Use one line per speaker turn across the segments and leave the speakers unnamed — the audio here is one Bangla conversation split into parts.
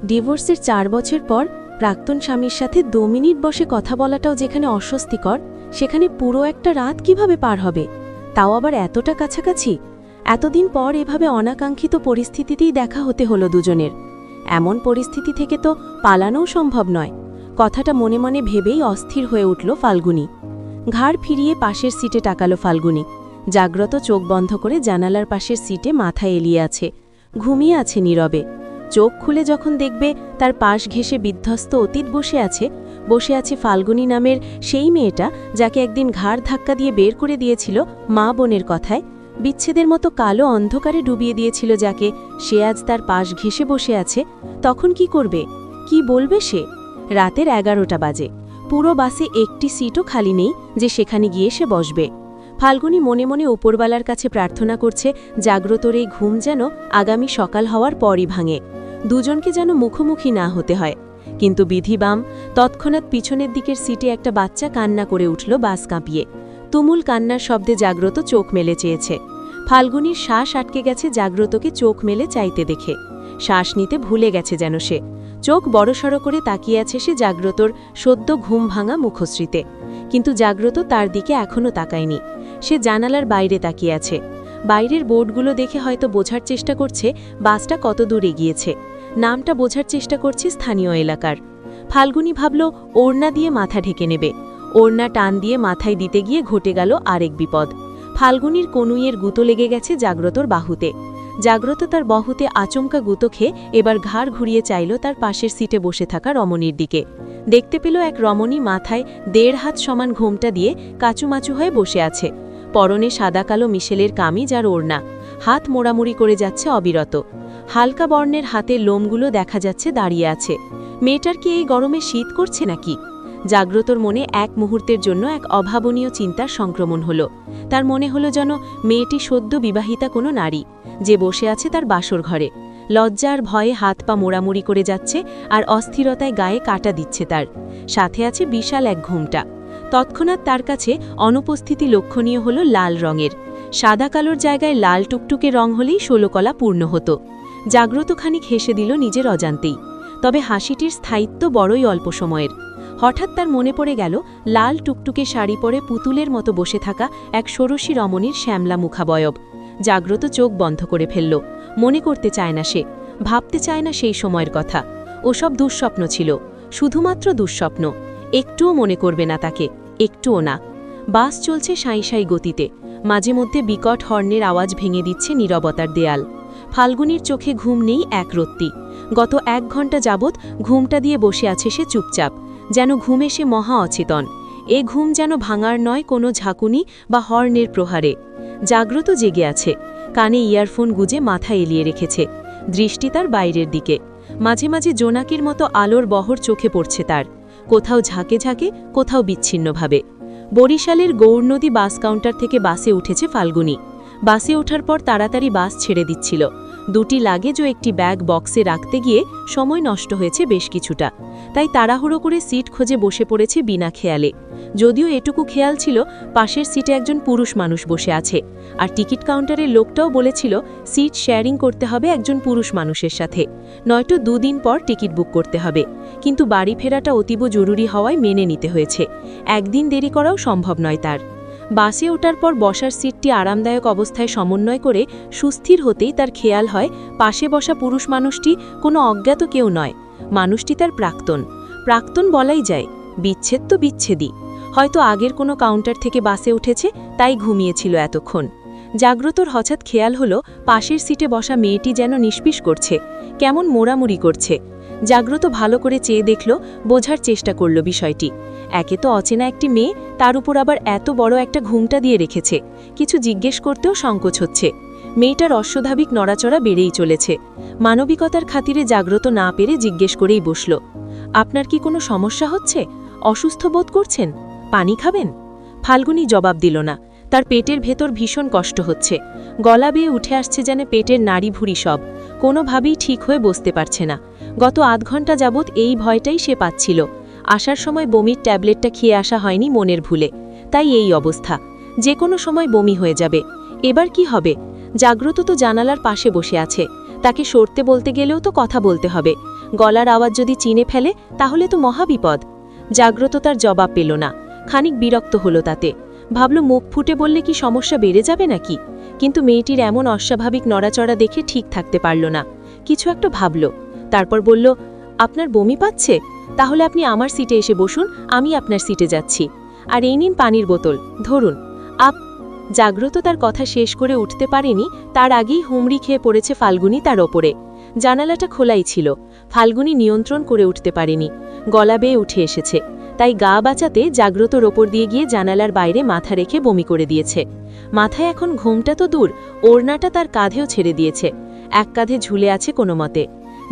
ডিভোর্সের ৪ বছর পর প্রাক্তন স্বামীর সাথে ২ মিনিট বসে কথা বলাটাও যেখানে অস্বস্তিকর, সেখানে পুরো একটা রাত কিভাবে পার হবে, তাও আবার এতটা কাছাকাছি। এতদিন পর এভাবে অনাকাঙ্ক্ষিত পরিস্থিতিতেই দেখা হতে হলো দুজনের। এমন পরিস্থিতি থেকে তো পালানোও সম্ভব নয়। কথাটা মনে মনে ভেবেই অস্থির হয়ে উঠল ফাল্গুনী। ঘাড় ফিরিয়ে পাশের সিটে তাকালো ফাল্গুনী। জাগ্রত চোখ বন্ধ করে জানালার পাশের সিটে মাথা এলিয়ে আছে, ঘুমিয়ে আছে নীরবে। চোখ খুলে যখন দেখবে তার পাশ ঘেঁষে বিধ্বস্ত অতীত বসে আছে ফাল্গুনী নামের সেই মেয়েটা যাকে একদিন ঘাড় ধাক্কা দিয়ে বের করে দিয়েছিল মা বোনের কথায়, বিচ্ছেদের মতো কালো অন্ধকারে ডুবিয়ে দিয়েছিল যাকে, সে আজ তার পাশ ঘেঁষে বসে আছে, তখন কি করবে, কি বলবে সে? রাতের ১১টা বাজে। পুরো বাসে একটি সিটও খালি নেই যে সেখানে গিয়ে সে বসবে। ফাল্গুনী মনে মনে উপরওয়ালার কাছে প্রার্থনা করছে জাগ্রতর এই ঘুম যেন আগামী সকাল হওয়ার পরই ভাঙে, দুজনকে যেন মুখোমুখি না হতে হয়। কিন্তু বিধিবাম, তৎক্ষণাৎ পিছনের দিকের সিটে একটা বাচ্চা কান্না করে উঠল বাস কাঁপিয়ে। তুমুল কান্নার শব্দে জাগ্রত চোখ মেলে চেয়েছে। ফাল্গুনীর শ্বাস আটকে গেছে জাগ্রতকে চোখ মেলে চাইতে দেখে। শ্বাস নিতে ভুলে গেছে যেন সে। চোখ বড়সড় করে তাকিয়ে আছে সে জাগ্রতর সদ্য ঘুম ভাঙা মুখশ্রীতে। কিন্তু জাগ্রত তার দিকে এখনও তাকায়নি। সে জানালার বাইরে তাকিয়ে আছে। বাইরের বোর্ডগুলো দেখে হয়তো বোঝার চেষ্টা করছে বাসটা কত দূর এগিয়েছে। নামটা বোঝার চেষ্টা করছে স্থানীয় এলাকার। ফাল্গুনী ভাবল ওড়না দিয়ে মাথা ঢেকে নেবে। ওড়না টান দিয়ে মাথায় দিতে গিয়ে ঘটে গেল আরেক বিপদ। ফাল্গুনীর কনুইয়ের গুঁতো লেগে গেছে জাগ্রতর বাহুতে। জাগ্রত তার বাহুতে আচমকা গুঁতো খেয়ে এবার ঘাড় ঘুরিয়ে চাইল তার পাশের সিটে বসে থাকা রমণীর দিকে। দেখতে পেল এক রমণী মাথায় ১.৫ হাত সমান ঘোমটা দিয়ে কাচুমাচু হয়ে বসে আছে। পরনে সাদা কালো মিশেলের কামিজ আর ওড়না, হাত মোড়ামুড়ি করে যাচ্ছে অবিরত। হালকা বর্ণের হাতের লোমগুলো দেখা যাচ্ছে দাঁড়িয়ে আছে। মেয়েটার কি এই গরমে শীত করছে নাকি? জাগ্রতর মনে এক মুহূর্তের জন্য এক অভাবনীয় চিন্তার সংক্রমণ হলো। তার মনে হলো যেন মেয়েটি সদ্য বিবাহিতা কোনো নারী, যে বসে আছে তার বাসর ঘরে। লজ্জার ভয়ে হাত পা মোড়ামুড়ি করে যাচ্ছে আর অস্থিরতায় গায়ে কাটা দিচ্ছে তার। সাথে আছে বিশাল এক ঘোমটা। তৎক্ষণাৎ তার কাছে অনুপস্থিতি লক্ষণীয় হলো লাল রঙের। সাদা কালোর জায়গায় লাল টুকটুকে রং হলেই ১৬ কলা পূর্ণ হতো। জাগ্রত খানিক হেসে দিল নিজের অজান্তেই। তবে হাসিটির স্থায়িত্ব বড়ই অল্প সময়ের। হঠাৎ তার মনে পড়ে গেল লাল টুকটুকে শাড়ি পরে পুতুলের মতো বসে থাকা এক ষোড়শী রমণীর শ্যামলা মুখাবয়ব। জাগ্রত চোখ বন্ধ করে ফেলল। মনে করতে চায় না সে, ভাবতে চায় না সেই সময়ের কথা। ওসব দুঃস্বপ্ন ছিল, শুধুমাত্র দুঃস্বপ্ন। একটুও মনে করবে না তাকে, একটুও না। বাস চলছে সাঁই সাঁই গতিতে। মাঝে মধ্যে বিকট হর্নের আওয়াজ ভেঙে দিচ্ছে নীরবতার দেয়াল। ফাল্গুনীর চোখে ঘুম নেই এক রত্তি। গত ১ ঘণ্টা যাবৎ ঘুমটা দিয়ে বসে আছে সে চুপচাপ, যেন ঘুমে সে মহা অচেতন। এ ঘুম যেন ভাঙার নয় কোনো ঝাঁকুনি বা হর্নের প্রহারে। জাগ্রত জেগে আছে, কানে ইয়ারফোন গুজে মাথা এলিয়ে রেখেছে। দৃষ্টি তার বাইরের দিকে। মাঝে মাঝে জোনাকির মতো আলোর বহর চোখে পড়ছে তার, কোথাও ঝাঁকে ঝাঁকে, কোথাও বিচ্ছিন্নভাবে। বরিশালের গৌরনদী বাস কাউন্টার থেকে বাসে উঠেছে ফাল্গুনী। বাসে ওঠার পর তাড়াতাড়ি বাস ছেড়ে দিচ্ছিল। ২টি লাগেজ ও একটি ব্যাগ বক্সে রাখতে গিয়ে সময় নষ্ট হয়েছে বেশ কিছুটা। তাই তাড়াহুড়ো করে সিট খোঁজে বসে পড়েছে বিনা খেয়ালে। যদিও এটুকু খেয়াল ছিল পাশের সিটে একজন পুরুষ মানুষ বসে আছে, আর টিকিট কাউন্টারের লোকটাও বলেছিল সিট শেয়ারিং করতে হবে একজন পুরুষ মানুষের সাথে, নয়তো ২ দিন পর টিকিট বুক করতে হবে। কিন্তু বাড়ি ফেরাটা অতীব জরুরি হওয়ায় মেনে নিতে হয়েছে। একদিন দেরি করাও সম্ভব নয় তার। বাসে ওঠার পর বসার সিটটি আরামদায়ক অবস্থায় সমন্বয় করে সুস্থির হতেই তার খেয়াল হয় পাশে বসা পুরুষ মানুষটি কোনো অজ্ঞাত কেউ নয়। মানুষটি তার প্রাক্তন বলাই যায়, বিচ্ছেদ তো বিচ্ছেদই। হয়তো আগের কোনো কাউন্টার থেকে বাসে উঠেছে, তাই ঘুমিয়েছিল এতক্ষণ। জাগ্রতর হঠাৎ খেয়াল হলো পাশের সিটে বসা মেয়েটি যেন নিষ্পিস করছে, কেমন মোড়ামুড়ি করছে। জাগ্রত ভালো করে চেয়ে দেখল, বোঝার চেষ্টা করল বিষয়টি। একে তো অচেনা একটি মেয়ে, তার উপর আবার এত বড় একটা ঘুমটা দিয়ে রেখেছে। কিছু জিজ্ঞেস করতেও সংকোচ হচ্ছে। মেয়েটার অস্বাভাবিক নড়াচড়া বেড়েই চলেছে। মানবিকতার খাতিরে জাগ্রত না পেরে জিজ্ঞেস করেই বসল, আপনার কি কোনো সমস্যা হচ্ছে? অসুস্থ বোধ করছেন? পানি খাবেন? ফাল্গুনী জবাব দিল না। তার পেটের ভেতর ভীষণ কষ্ট হচ্ছে। গলা বেয়ে উঠে আসছে যেন পেটের নাড়ি ভুড়ি সব। কোনোভাবেই ঠিক হয়ে বসতে পারছে না। গত আধ ঘণ্টা যাবৎ এই ভয়টাই সে পাচ্ছিল। আসার সময় বমির ট্যাবলেটটা খেয়ে আসা হয়নি মনের ভুলে, তাই এই অবস্থা। যে কোনো সময় বমি হয়ে যাবে। এবার কি হবে? জাগ্রত তো জানালার পাশে বসে আছে, তাকে সরতে বলতে গেলেও তো কথা বলতে হবে। গলার আওয়াজ যদি চিনে ফেলে তাহলে তো মহাবিপদ। জাগ্রত তার জবাব পেল না, খানিক বিরক্ত হলো তাতে। ভাবল মুখ ফুটে বললে কি সমস্যা বেড়ে যাবে নাকি, কিন্তু মেয়েটির এমন অস্বাভাবিক নড়াচড়া দেখে ঠিক থাকতে পারল না। কিছু একটা ভাবল, তারপর বলল, আপনার বমি পাচ্ছে? তাহলে আপনি আমার সিটে এসে বসুন, আমি আপনার সিটে যাচ্ছি। আর এই নিন পানির বোতল, ধরুন। জাগ্রত তার কথা শেষ করে উঠতে পারেনি, তার আগেই হুমড়ি খেয়ে পড়েছে ফাল্গুনী তার ওপরে। জানালাটা খোলাই ছিল, ফাল্গুনী নিয়ন্ত্রণ করে উঠতে পারেনি, গলা বেয়ে উঠে এসেছে। তাই গা বাঁচাতে জাগ্রতর ওপর দিয়ে গিয়ে জানালার বাইরে মাথা রেখে বমি করে দিয়েছে। মাথায় এখন ঘোমটা তো দূর, ওড়নাটা তার কাঁধেও ছেড়ে দিয়েছে, এক কাঁধে ঝুলে আছে কোনো মতে।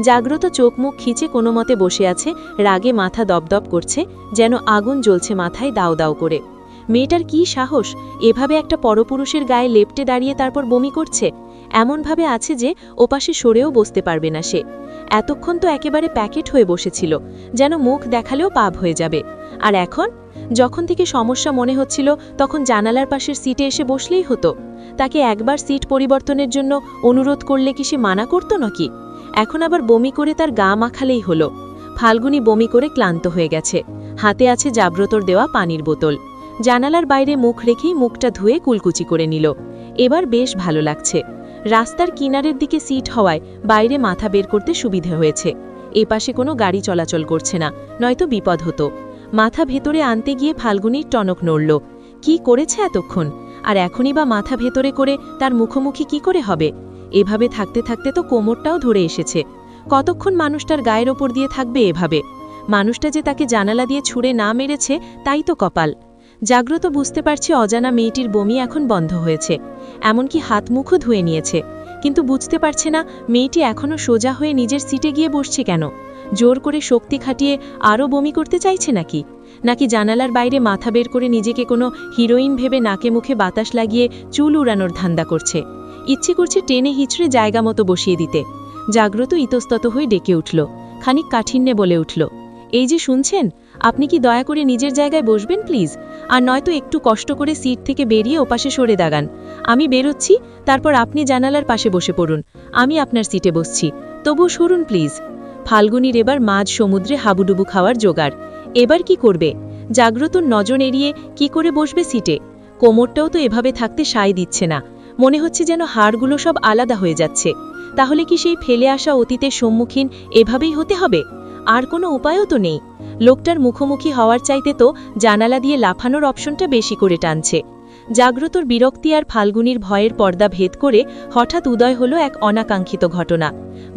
জাগ্রত চোখ মুখ খিচে কোনো মতে বসে আছে, রাগে মাথা দপদপ করছে, যেন আগুন জ্বলছে মাথায় দাও দাও করে। মেয়েটার কি সাহস, এভাবে একটা পরপুরুষের গায়ে লেপ্টে দাঁড়িয়ে তারপর বমি করছে। এমনভাবে আছে যে ওপাশে সরেও বসতে পারবে না সে। এতক্ষণ তো একেবারে প্যাকেট হয়ে বসেছিল, যেন মুখ দেখালেও পাপ হয়ে যাবে। আর এখন যখন থেকে সমস্যা মনে হচ্ছিল, তখন জানালার পাশের সিটে এসে বসলেই হতো। তাকে একবার সিট পরিবর্তনের জন্য অনুরোধ করলে কি সে মানা করত নাকি? এখন আবার বমি করে তার গা মাখালেই হলো। ফাল্গুনী বমি করে ক্লান্ত হয়ে গেছে, হাতে আছে জাগ্রতর দেওয়া পানির বোতল। জানালার বাইরে মুখ রেখেই মুখটা ধুয়ে কুলকুচি করে নিল। এবার বেশ ভালো লাগছে। রাস্তার কিনারের দিকে সিট হওয়ায় বাইরে মাথা বের করতে সুবিধে হয়েছে। এপাশে কোনো গাড়ি চলাচল করছে না, নয়তো বিপদ হতো। মাথা ভেতরে আনতে গিয়ে ফাল্গুনীর টনক নড়ল। কি করেছে এতক্ষণ, আর এখনই বা মাথা ভেতরে করে তার মুখোমুখি কি করে হবে? এভাবে থাকতে থাকতে তো কোমরটাও ধরে এসেছে। কতক্ষণ মানুষটার গায়ের ওপর দিয়ে থাকবে এভাবে? মানুষটা যে তাকে জানালা দিয়ে ছুঁড়ে না মেরেছে তাই তো কপাল। জাগ্রত বুঝতে পারছে অজানা মেয়েটির বমি এখন বন্ধ হয়েছে, এমনকি হাত মুখও ধুয়ে নিয়েছে। কিন্তু বুঝতে পারছে না মেয়েটি এখনও সোজা হয়ে নিজের সিটে গিয়ে বসছে কেন। জোর করে শক্তি খাটিয়ে আরও বমি করতে চাইছে নাকি জানালার বাইরে মাথা বের করে নিজেকে কোনো হিরোইন ভেবে নাকে মুখে বাতাস লাগিয়ে চুল উড়ানোর ধান্দা করছে। ইচ্ছে করছে টেনে হিচড়ে জায়গা মতো বসিয়ে দিতে। জাগ্রত ইতস্তত হয়ে ডেকে উঠল, খানিক কাঠিন্যে বলে উঠল, এই যে শুনছেন, আপনি কি দয়া করে নিজের জায়গায় বসবেন প্লিজ? আর নয়তো একটু কষ্ট করে সিট থেকে বেরিয়ে ওপাশে সরে দাগান। আমি বেরোচ্ছি, তারপর আপনি জানালার পাশে বসে পড়ুন, আমি আপনার সিটে বসছি, তবু সরুন প্লিজ। ফাল্গুনীর এবার মাঝ সমুদ্রে হাবুডুবু খাওয়ার জোগাড়। এবার কি করবে? জাগ্রতর নজর এড়িয়ে কি করে বসবে সিটে? কোমরটাও তো এভাবে থাকতে সায় দিচ্ছে না, মনে হচ্ছে যেন হাড়গুলো সব আলাদা হয়ে যাচ্ছে। তাহলে কি সেই ফেলে আসা অতীতের সম্মুখীন এভাবেই হতে হবে? আর কোনো উপায়ও তো নেই। লোকটার মুখোমুখি হওয়ার চাইতে তো জানালা দিয়ে লাফানোর অপশনটা বেশি করে টানছে। জাগ্রতর বিরক্তি আর ফাল্গুনীর ভয়ের পর্দা ভেদ করে হঠাৎ উদয় হলো এক অনাকাঙ্ক্ষিত ঘটনা।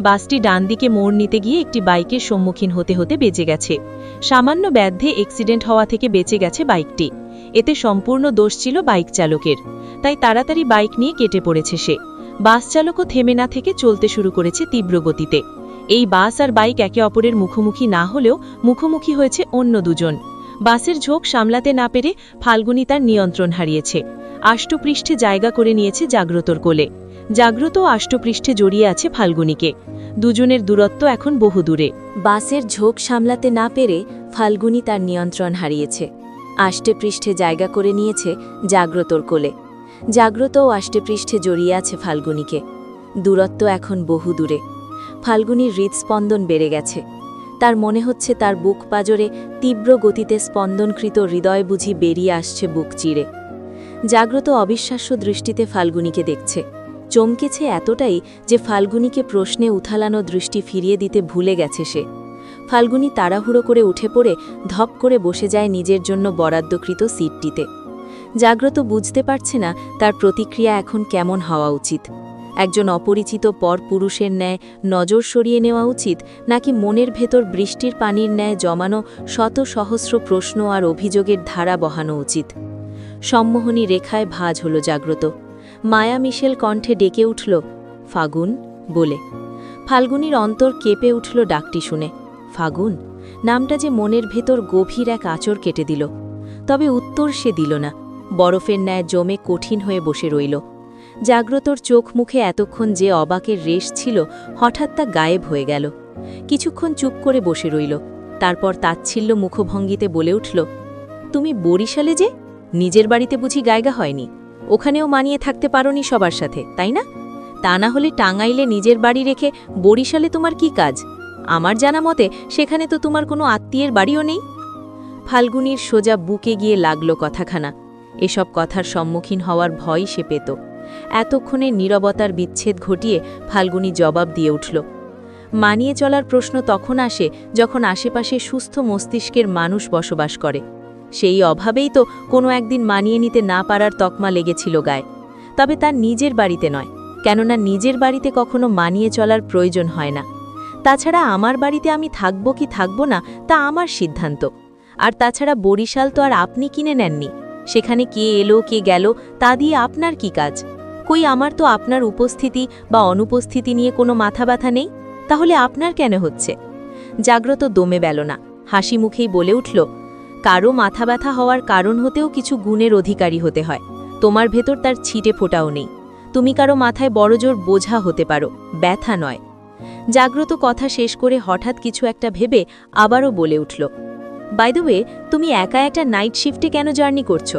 বাসটি ডান দিকে মোড় নিতে গিয়ে একটি বাইকের সম্মুখীন হতে হতে বেঁচে গেছে। সামান্য ব্যাধে অ্যাক্সিডেন্ট হওয়া থেকে বেঁচে গেছে বাইকটি। এতে সম্পূর্ণ দোষ ছিল বাইক চালকের, তাই তাড়াতাড়ি বাইক নিয়ে কেটে পড়েছে সে। বাস চালকও থেমে না থেকে চলতে শুরু করেছে তীব্র গতিতে। এই বাস আর বাইক একে অপরের মুখোমুখি না হলেও মুখোমুখি হয়েছে অন্য দুজন। বাসের ঝোঁক সামলাতে না পেরে ফাল্গুনী তার নিয়ন্ত্রণ হারিয়েছে, আষ্টপৃষ্ঠে জায়গা করে নিয়েছে জাগ্রতর কোলে। জাগ্রত আষ্টপৃষ্ঠে জড়িয়ে আছে ফাল্গুনীকে। দুজনের দূরত্ব এখন বহু দূরে। বাসের ঝোঁক সামলাতে না পেরে ফাল্গুনী তার নিয়ন্ত্রণ হারিয়েছে, আষ্টেপৃষ্ঠে জায়গা করে নিয়েছে জাগ্রতর কোলে। জাগ্রতও আষ্টেপৃষ্ঠে জড়িয়ে আছে ফাল্গুনীকে। দূরত্ব এখন বহু দূরে। ফাল্গুনীর হৃদস্পন্দন বেড়ে গেছে। তার মনে হচ্ছে তার বুক পাজরে তীব্র গতিতে স্পন্দনকৃত হৃদয় বুঝি বেরিয়ে আসছে বুক চিরে। জাগ্রত অবিশ্বাস্য দৃষ্টিতে ফাল্গুনীকে দেখছে। চমকেছে এতটাই যে ফাল্গুনীকে প্রশ্নে উথালানো দৃষ্টি ফিরিয়ে দিতে ভুলে গেছে সে। ফাল্গুনী তাড়াহুড়ো করে উঠে পড়ে ধপ করে বসে যায় নিজের জন্য বরাদ্দকৃত সিটটিতে। জাগ্রত বুঝতে পারছে না তার প্রতিক্রিয়া এখন কেমন হওয়া উচিত। একজন অপরিচিত পর পুরুষের ন্যায় নজর সরিয়ে নেওয়া উচিত, নাকি মনের ভেতর বৃষ্টির পানির ন্যায় জমানো শত সহস্র প্রশ্ন আর অভিযোগের ধারা বহানো উচিত? সম্মোহনী রেখায় ভাঁজ হল জাগ্রত। মায়া মিশেল কণ্ঠে ডেকে উঠল, ফাগুন বলে। ফাল্গুনীর অন্তর কেঁপে উঠল ডাকটি শুনে। ফাগুন নামটা যে মনের ভেতর গভীর এক আঁচড় কেটে দিল। তবে উত্তর সে দিল না, বরফের ন্যায় জমে কঠিন হয়ে বসে রইল। জাগ্রতর চোখ মুখে এতক্ষণ যে অবাকের রেশ ছিল হঠাৎ তা গায়েব হয়ে গেল। কিছুক্ষণ চুপ করে বসে রইল, তারপর তাচ্ছিল্য মুখভঙ্গিতে বলে উঠল, তুমি বরিশালে যে নিজের বাড়িতে বুঝি গায়গা হয়নি? ওখানেও মানিয়ে থাকতে পারোনি সবার সাথে, তাই না? তা না হলে টাঙ্গাইলে নিজের বাড়ি রেখে বরিশালে তোমার কি কাজ? আমার জানা মতে সেখানে তো তোমার কোনো আত্মীয়ের বাড়িও নেই। ফাল্গুনীর সোজা বুকে গিয়ে লাগল কথাখানা। এসব কথার সম্মুখীন হওয়ার ভয় সে পেত। এতক্ষণে নীরবতার বিচ্ছেদ ঘটিয়ে ফাল্গুনী জবাব দিয়ে উঠল। মানিয়ে চলার প্রশ্ন তখন আসে যখন আশেপাশে সুস্থ মস্তিষ্কের মানুষ বসবাস করে। সেই অভাবেই তো কোনো একদিন মানিয়ে নিতে না পারার তকমা লেগেছিল গায়ে। তবে তার নিজের বাড়িতে নয়, কেননা নিজের বাড়িতে কখনো মানিয়ে চলার প্রয়োজন হয় না। তাছাড়া আমার বাড়িতে আমি থাকব কি থাকব না তা আমার সিদ্ধান্ত। আর তাছাড়া বরিশাল তো আর আপনি কিনে নেননি, সেখানে কে এলো কে গেল তা দিয়ে আপনার কি কাজ? কই আমার তো আপনার উপস্থিতি বা অনুপস্থিতি নিয়ে কোনো মাথা ব্যথা নেই, তাহলে আপনার কেন হচ্ছে? জাগ্রত দমে বেল না, হাসি মুখেই বলে উঠল, কারো মাথা ব্যথা হওয়ার কারণ হতেও কিছু গুণের অধিকারী হতে হয়। তোমার ভেতর তার ছিটে ফোটাও নেই। তুমি কারো মাথায় বড়জোর বোঝা হতে পারো, ব্যথা নয়। জাগ্রত কথা শেষ করে হঠাৎ কিছু একটা ভেবে আবারও বলে উঠল, বাই দ্য ওয়ে, তুমি একা একটা নাইট শিফটে কেন জার্নি করছো?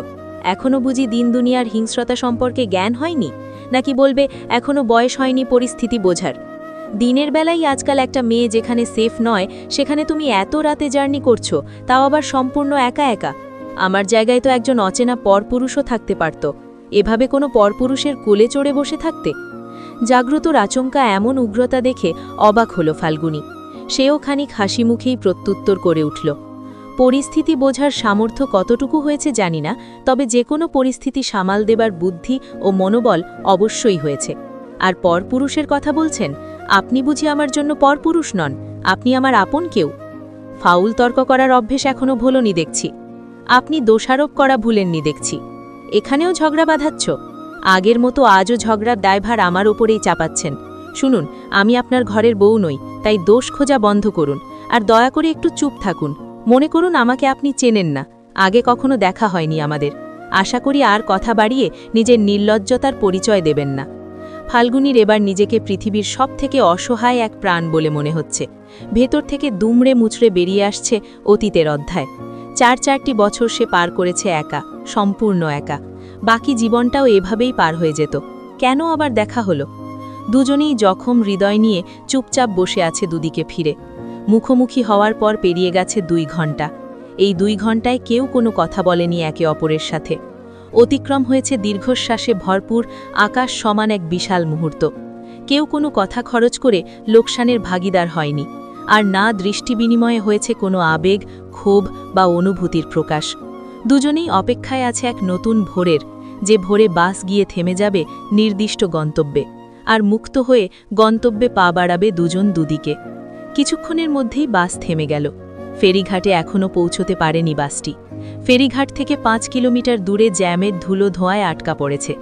এখনও বুঝি দিন দুনিয়ার হিংস্রতা সম্পর্কে জ্ঞান হয়নি? নাকি বলবে এখনও বয়স হয়নি পরিস্থিতি বোঝার? দিনের বেলায় আজকাল একটা মেয়ে যেখানে সেফ নয় সেখানে তুমি এত রাতে জার্নি করছো, তাও আবার সম্পূর্ণ একা একা। আমার জায়গায় তো একজন অচেনা পরপুরুষও থাকতে পারত। এভাবে কোনো পরপুরুষের কোলে চড়ে বসে থাকতে? জাগ্রতর আচমকা এমন উগ্রতা দেখে অবাক হল ফাল্গুনী। সেও খানিক হাসি মুখেই প্রত্যুত্তর করে উঠল, পরিস্থিতি বোঝার সামর্থ্য কতটুকু হয়েছে জানি না, তবে যে কোনো পরিস্থিতি সামাল দেবার বুদ্ধি ও মনোবল অবশ্যই হয়েছে। আর পরপুরুষের কথা বলছেন, আপনি বুঝি আমার জন্য পরপুরুষ নন, আপনি আমার আপন কেউ। ফাউল তর্ক করার অভ্যেস এখনও ভোলনি দেখছি। আপনি দোষারোপ করা ভুলেননি দেখছি। এখানেও ঝগড়া বাঁধাচ্ছ? আগের মতো আজও ঝগড়ার দায়ভার আমার ওপরেই চাপাচ্ছেন। শুনুন, আমি আপনার ঘরের বউ নই, তাই দোষ খোঁজা বন্ধ করুন, আর দয়া করে একটু চুপ থাকুন। মনে করুন আমাকে আপনি চেনেন না, আগে কখনো দেখা হয়নি আমাদের। আশা করি আর কথা বাড়িয়ে নিজের নির্লজ্জতার পরিচয় দেবেন না। ফাল্গুনীর এবার নিজেকে পৃথিবীর সবথেকে অসহায় এক প্রাণ বলে মনে হচ্ছে। ভেতর থেকে দুমড়ে মুচড়ে বেরিয়ে আসছে অতীতের অধ্যায়। 4 বছর সে পার করেছে একা, সম্পূর্ণ একা। বাকি জীবনটাও এভাবেই পার হয়ে যেত। কেন আবার দেখা হলো? দুজনেই জখম হৃদয় নিয়ে চুপচাপ বসে আছে দুদিকে ফিরে। মুখোমুখি হওয়ার পর পেরিয়ে গেছে 2 ঘন্টা। এই 2 ঘন্টায় কেউ কোনো কথা বলেনি একে অপরের সাথে। অতিক্রম হয়েছে দীর্ঘশ্বাসে ভরপুর আকাশ সমান এক বিশাল মুহূর্ত। কেউ কোনো কথা খরচ করে লোকসানের ভাগিদার হয়নি, আর না দৃষ্টি বিনিময়ে হয়েছে কোনো আবেগ, ক্ষোভ বা অনুভূতির প্রকাশ। দুজনেই অপেক্ষায় আছে এক নতুন ভোরের, যে ভোরে বাস গিয়ে থেমে যাবে নির্দিষ্ট গন্তব্যে, আর মুক্ত হয়ে গন্তব্যে পা বাড়াবে দুজন দুদিকে। কিছুক্ষণের মধ্যেই বাস থেমে গেল। ফেরিঘাটে এখনও পৌঁছতে পারেনি বাসটি। ফেরিঘাট থেকে 5 কিলোমিটার দূরে জ্যামের ধুলো ধোঁয়ায় আটকা পড়েছে।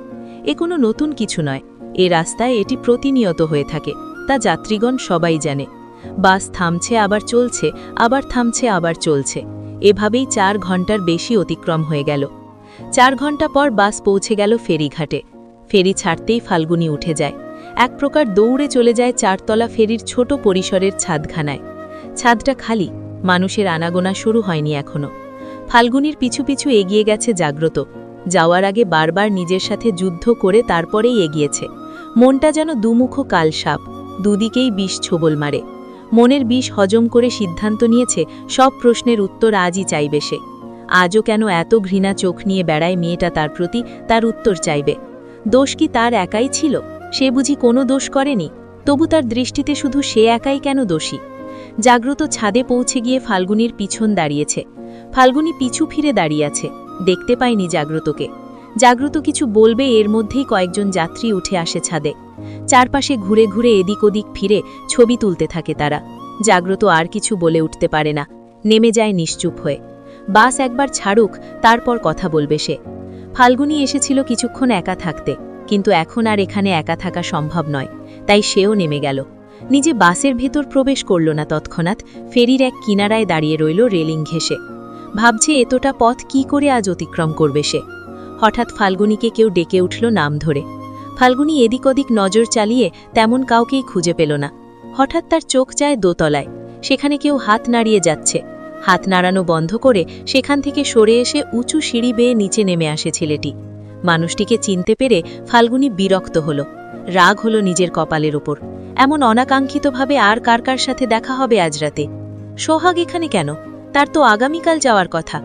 এ কোনো নতুন কিছু নয়, এ রাস্তায় এটি প্রতিনিয়ত হয়ে থাকে, তা যাত্রীগণ সবাই জানে। বাস থামছে আবার চলছে, আবার থামছে আবার চলছে। এভাবেই 4 ঘন্টার বেশি অতিক্রম হয়ে গেল। 4 ঘন্টা পর বাস পৌঁছে গেল ফেরিঘাটে। ফেরি ছাড়তেই ফাল্গুনী উঠে যায়। এক প্রকার দৌড়ে চলে যায় 4 তলা ফেরির ছোট পরিসরের ছাদখানায়। ছাদটা খালি, মানুষের আনাগোনা শুরু হয়নি এখনো। ফাল্গুনীর পিছু পিছু এগিয়ে গেছে জাগ্রত। যাওয়ার আগে বারবার নিজের সাথে যুদ্ধ করে তারপরেই এগিয়েছে। মনটা যেন দুমুখ কালসাপ, দুদিকেই বিষ ছোবল মারে। মনের বিষ হজম করে সিদ্ধান্ত নিয়েছে সব প্রশ্নের উত্তর আজই চাইবে সে। আজও কেন এত ঘৃণা চোখ নিয়ে বেড়ায় মেয়েটা তার প্রতি, তার উত্তর চাইবে। দোষ কি তার একাই ছিল? সে বুঝি কোনো দোষ করেনি? তবু তার দৃষ্টিতে শুধু সে একাই কেন দোষী? জাগ্রত ছাদে পৌঁছে গিয়ে ফাল্গুনীর পিছন দাঁড়িয়েছে। ফাল্গুনী পিছু ফিরে দাঁড়িয়ে আছে, দেখতে পায়নি জাগ্রতকে। জাগ্রত কিছু বলবে এর মধ্যেই কয়েকজন যাত্রী উঠে আসে ছাদে। চারপাশে ঘুরে ঘুরে এদিক ওদিক ফিরে ছবি তুলতে থাকে তারা। জাগ্রত আর কিছু বলে উঠতে পারে না, নেমে যায় নিশ্চুপ হয়ে। বাস একবার ছাড়ুক, তারপর কথা বলবে সে। ফাল্গুনী এসেছিল কিছুক্ষণ একা থাকতে, কিন্তু এখন আর এখানে একা থাকা সম্ভব নয়, তাই সেও নেমে গেল। নিজে বাসের ভেতর প্রবেশ করল না তৎক্ষণাৎ, ফেরির এক কিনারায় দাঁড়িয়ে রইল রেলিং ঘেঁষে। ভাবছে এতটা পথ কি করে আজ অতিক্রম করবে সে। হঠাৎ ফাল্গুনীকে কেউ ডেকে উঠল নাম ধরে। ফাল্গুনী এদিক ওদিক নজর চালিয়ে তেমন কাউকেই খুঁজে পেল না। হঠাৎ তার চোখ যায় দোতলায়, সেখানে কেউ হাত নাড়িয়ে যাচ্ছে। হাত নাড়ানো বন্ধ করে সেখান থেকে সরে এসে উঁচু সিঁড়ি বেয়ে নিচে নেমে আসে ছেলেটি। মানুষটিকে চিনতে পেরে ফাল্গুনী বিরক্ত হল, রাগ হলো নিজের কপালের ওপর।
এমন অনাকাঙ্ক্ষিতভাবে আর কার কার সাথে দেখা হবে আজ রাতে? সোহাগ এখানে কেন? তার তো আগামীকাল যাওয়ার কথা।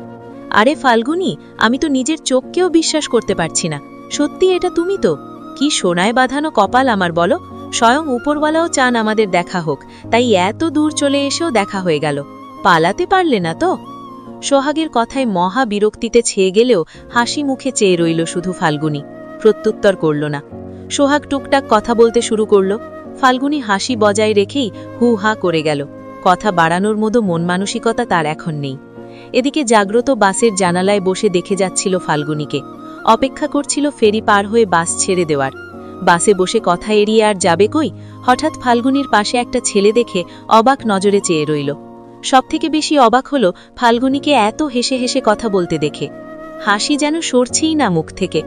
আরে ফাল্গুনি, আমি তো নিজের চোখকেও বিশ্বাস করতে পারছি না। সত্যি এটা তুমি তো? কি সোনায় বাঁধানো কপাল আমার বলো। স্বয়ং উপরওয়ালাও চান আমাদের দেখা হোক, তাই এত দূর চলে এসেও দেখা হয়ে গেল। পালাতে পারলে না তো? সোহাগের কথায় মহা বিরক্তিতে ছেয়ে গেলেও হাসি মুখে চেয়ে রইল শুধু ফাল্গুনি। প্রত্যুত্তর করল না। সোহাগ টুকটাক কথা বলতে শুরু করল। ফাল্গুনি হাসি বজায় রেখেই হু হা করে গেল। কথা বাড়ানোর মতো মন মানসিকতা তার এখন নেই। এদিকে জাগ্রত বাসের জানালায় বসে দেখে যাচ্ছিল ফাল্গুনিকে। অপেক্ষা করছিল ফেরি পার হয়ে বাস ছেড়ে দেওয়ার। বাসে বসে কথা এড়িয়ে আর যাবে কই? হঠাৎ ফাল্গুনির পাশে একটা ছেলে দেখে অবাক নজরে চেয়ে রইল। সবথেকে বেশি অবাক হল ফাল্গুনিকে এত হেসে হেসে কথা বলতে দেখে। হাসি যেন সরছেই না মুখ থেকে।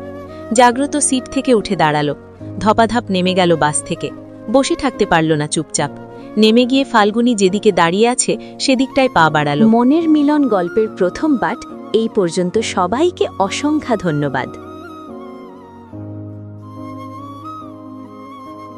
জাগ্রত সিট থেকে উঠে দাঁড়ালো। ধপাধাপ নেমে গেল বাস থেকে। বসে থাকতে পারল না চুপচাপ। নেমে গিয়ে ফাল্গুনি যেদিকে দাঁড়িয়ে আছে সেদিকটায় পা বাড়ালো।
মনের মিলন গল্পের প্রথম পাঠ এই পর্যন্ত। সবাইকে অসংখ্য ধন্যবাদ।